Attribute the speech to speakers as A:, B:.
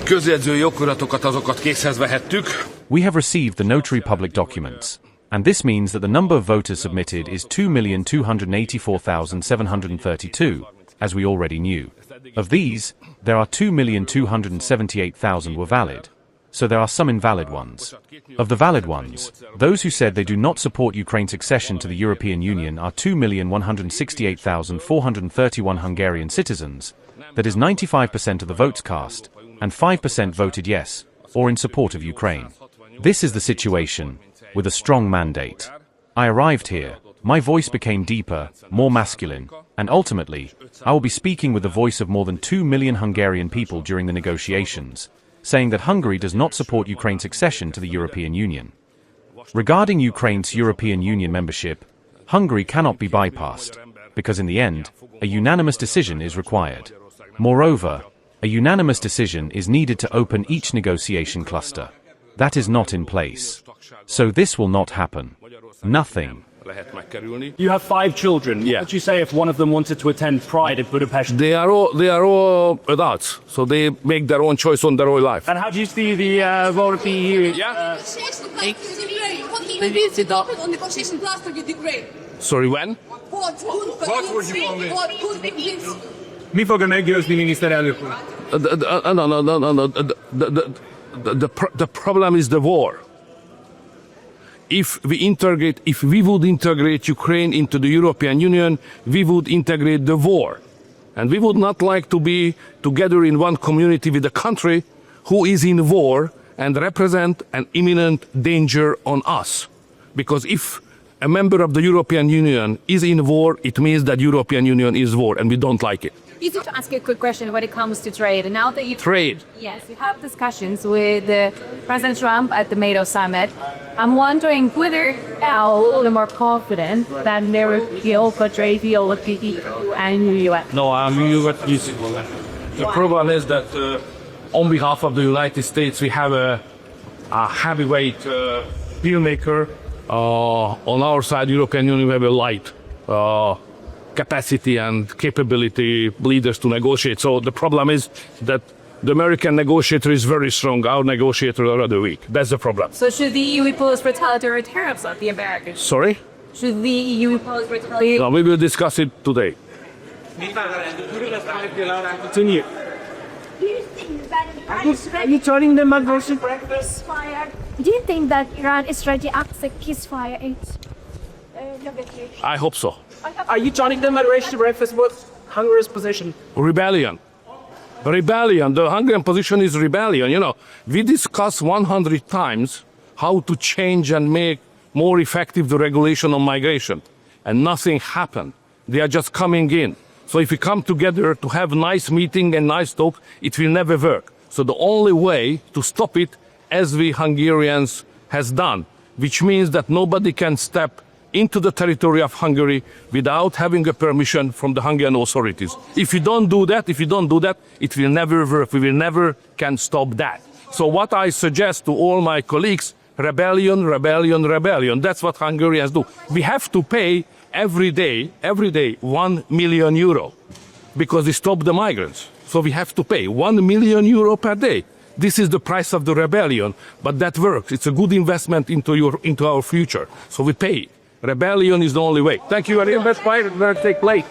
A: Közjegyzői okuratokat azokat készhez vehettük.
B: We have received the notary public documents, and this means that the number of voters submitted is 2,284,732, as we already knew. Of these, there are 2,278,000 were valid, so there are some invalid ones. Of the valid ones, those who said they do not support Ukraine's accession to the European Union are 2,168,431 Hungarian citizens, that is 95% of the votes cast, and 5% voted yes, or in support of Ukraine. This is the situation, with a strong mandate. I arrived here, my voice became deeper, more masculine, and ultimately, I will be speaking with the voice of more than 2 million Hungarian people during the negotiations, saying that Hungary does not support Ukraine's accession to the European Union. Regarding Ukraine's European Union membership, Hungary cannot be bypassed, because in the end, a unanimous decision is required. Moreover, a unanimous decision is needed to open each negotiation cluster. That is not in place. So this will not happen. Nothing.
C: You have 5 children.
A: Yeah.
C: What would you say if one of them wanted to attend Pride at Budapest?
A: They are all adults, so they make their own choice on their own life.
C: And how do you see the vote of the EU?
A: Yeah? Sorry, when?
C: Mi fog meggyőzni, miniszterelnök úr?
A: The problem is the war. If we would integrate Ukraine into the European Union, we would integrate the war. And we would not like to be together in one community with a country who is in war and represent an imminent danger on us. Because if a member of the European Union is in war, it means that European Union is war, and we don't like it.
D: Easy to ask you a quick question when it comes to trade. And now that you
A: Trade.
D: Yes, you have discussions with President Trump at the NATO summit. I'm wondering whether now a little more confident that there will be a good trade deal with the EU and the US.
A: No, the problem is that on behalf of the United States, we have a heavyweight deal maker. On our side, European Union, we have a light capacity and capability leaders to negotiate. So the problem is that the American negotiator is very strong. Our negotiators are rather weak. That's the problem.
D: So should the EU impose retaliatory tariffs on the Americans?
A: Sorry?
D: Should the EU impose retaliatory?
A: No, we will discuss it today.
C: Continue. Are you turning the migration practice?
E: Do you think that Iran is ready to accept ceasefire in
A: I hope so.
C: Are you joining the migration breakfast? What's Hungary's position?
A: Rebellion. Rebellion. The Hungarian position is rebellion. You know, we discussed 100 times how to change and make more effective the regulation on migration. And nothing happened. They are just coming in. So if we come together to have nice meeting and nice talk, it will never work. So the only way to stop it, as we Hungarians has done, which means that nobody can step into the territory of Hungary without having a permission from the Hungarian authorities. If you don't do that, it will never work. We will never can stop that. So what I suggest to all my colleagues, rebellion, rebellion, rebellion. That's what Hungarians do. We have to pay every day, 1 million euro because we stop the migrants. So we have to pay 1 million euro per day. This is the price of the rebellion, but that works. It's a good investment into our future. So we pay. Rebellion is the only way. Thank you very much. It's going to take place.